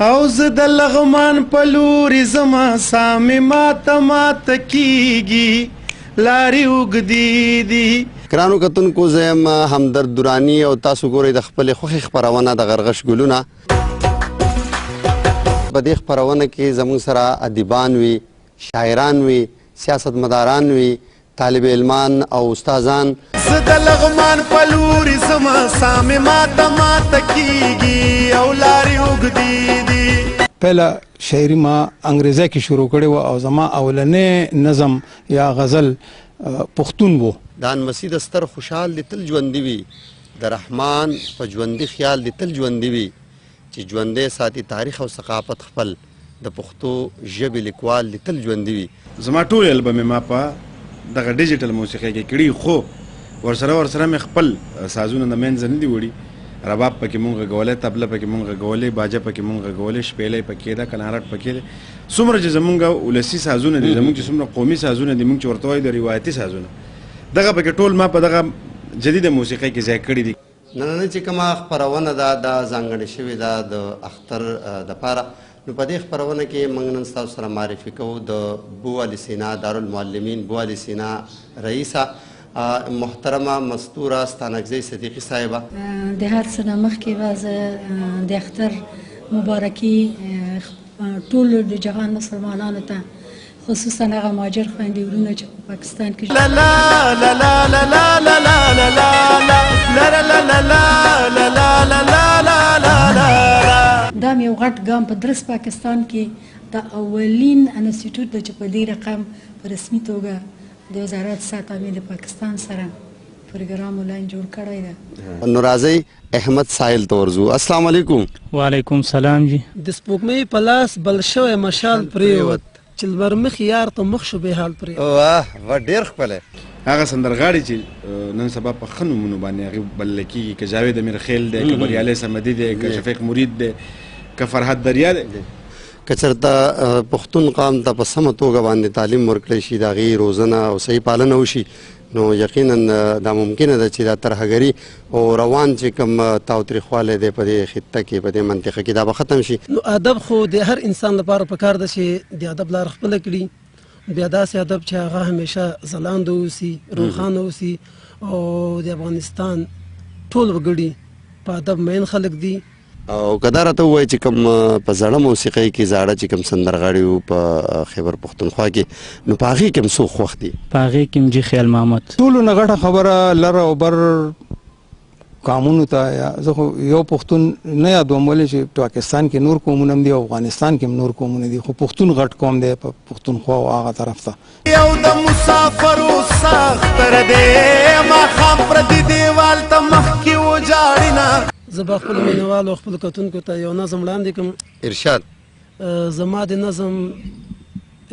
او زه د لغمان په لورې زما سامې ماته کیږي لارې اوږدې دي. ګرانو کتونکو زه یم همدرد دراني او تاسو ګورئ د خپلې خوښې خپرونه د غرغش ګلونه. په دې خپرونه کې زموږ سره ادیبان وي، شاعران وي، سیاستمداران وي، طالب علمان او استادان. زه د لغمان په لورې زما سامې ماته کیږي او لارې اوږدې دي. پهله شاعري ما انګریزی کې شروع کړې وه او زما اولنی نظم یا غزل پښتون و. دا انمسي د ستر خوشحال دې تل ژوندي وي، د رحمان په ژوندي خیال دې تل ژوندي وي چې ژوندی ساتي تاریخ او ثقافت خپل، د پښتو ژبې لیکوال دې تل ژوندي وي. زما ټول البم ما په دغه ډیجیټل موسیقۍ کې کړي، خو ورسره مې خپل سازونه د منځه نه دي وړي. رباب پکې مونږ غږولی، طبله پکې مونږ غږولی، باجه پکې مونږ غږولی، شپیلی پکې ده، کلارټ پکې دی. څومره چې زمونږ ولسي سازونه دي، زمونږ چې څومره قومي سازونه دي، مونږ چې ورته وایو د روایتي سازونه، دغه پکې ټول ما په دغه جدیده موسیقۍ کې ځای کړي دي. نننۍ چې کومه خپرونه ده دا ځانګړې شوې ده د اختر دپاره. نو په دې خپرونه کې موږ نن ستاسو سره معرفي کوو د بو علي سینا دارالمعلمین بو علي سینا رئیسه محترمه مستوره ستانکزۍ صدیقي صاحبه. د هر څه نه مخکې به زه د اختر مبارکي ټولو د جهان مسلمانانو ته، خصوصا هغه مهاجر خویندې ورونه چې په پاکستان کې دا یو غټ ګام په درست پاکستان کې د اولین انسټیټیوټ دی چې په دې رقم په رسمي توګه د وزارت تعلیم د پاکستان سره پروګرام لاین جوړ کړی دی. نو راځئ احمد ساحل ته ورځو. السلام علیکم. وعلیکم سلام. جی د سپوږمۍ په لاس بل شوی مشال پرېوت چې لمر مخ یار ته مخ شو بې حال پرېوت. واه ډېر ښکلی. هغه سندرغاړي چې نن سبا په ښه نومونو باندې هغې بللی کېږي، که جاوید امیرخیل دی، که بریالی صمدي دی، که شفیق مرید دی، که فرحت دریا دی. که چېرته پښتون قام ته په سمه توګه باندې تعلیم ورکړی شي، د هغې روزنه او صحیح پالنه وشي، نو یقینا دا ممکنه ده چې دا ترهګري او روان چې کوم تاوتریخوالی دی په دې خطه کې، په دې منطقه کې، دا به ختم شي. نو ادب خو د هر انسان لپاره پکار ده چې د ادب لاره خپله کړي، بیا داسې ادب چې هغه همیشه ځلانده اوسي، روښانه اوسي، او د افغانستان ټول وګړي په ادب مین خلک دي. او که دا راته ووایي چې کوم په زړه موسیقۍ کې زاړه چې کوم سندرغاړي وو په خیبر پښتونخوا کې، نو په هغې کې هم څوک خوښ دي؟ په هغې کې هم جي خیال محمد. ټولو نه غټه خبره لر او بر قامونو ته، زه خو یو پښتون نه یادوم، ولې چې پاکستان کې نور قومونه هم دي او افغانستان کې هم نور قومونه دي، خو پښتون غټ قوم دی په پښتونخوا او هغه طرف ته. یو د مسافرو سختر دی ماښام پردي دیوال ته مخکې وجاړینه. زه به خپلو مینهوالو او خپلو کتونکو ته یو نظم وړاندې کړم. ارشاد. زما د نظم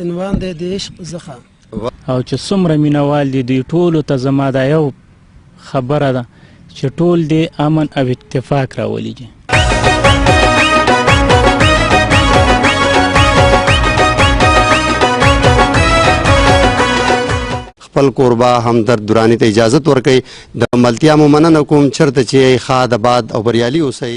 عنوان دی د عشق زخه. او چې څومره مینهوال دي دوی ټولو ته زما دا یو خبره ده چې ټول دې امن او اتفاق راولېږي. خپل کوربه همدرد دراني ته اجازت ورکوي. د ملتیا مو مننه کوم، چېرته چې ښه د باد او بریالي اوسئ.